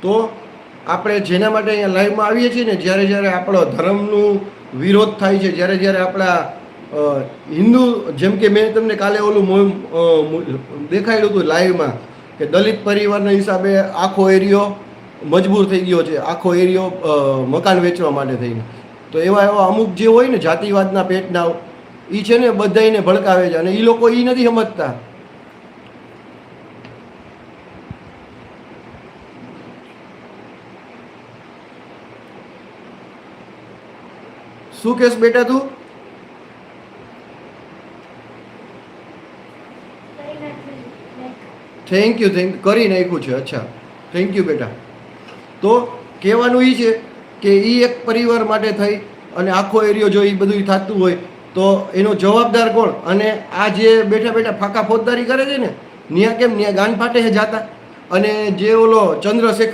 તો આપણે જેના માટે અહીંયા લાઈવમાં આવીએ છીએ ને, જ્યારે જ્યારે આપણો ધર્મનું વિરોધ થાય છે, જ્યારે જ્યારે આપણા હિન્દુ, જેમ કે મેં તમને કાલે ઓલું દેખાડ્યું હતું લાઈવમાં કે દલિત પરિવારના હિસાબે આખો એરિયો મજબૂર થઈ ગયો છે, આખો એરિયો મકાન વેચવા માટે થઈને. તો એવા અમુક જે હોય ને જાતિવાદના પેટના, એ છે ને બધાને ભડકાવે છે, અને એ લોકો એ નથી સમજતા. શું કેસ બેટા તું? થેન્ક યુ કરી નાખ્યું છે. અચ્છા, થેન્ક યુ બેટા. તો કહેવાનું એ છે કે એ એક પરિવાર માટે થઈ અને આખો એરિયો જો એ બધું થતું હોય તો એનો જવાબદાર કોણ? અને આ જે બેઠા બેઠા ફાંકા ફોજદારી કરે છે ને, ન્યા કેમ ન્યા ગાન ફાટે છે જાતા. અને જે ઓલો ચંદ્રશેખર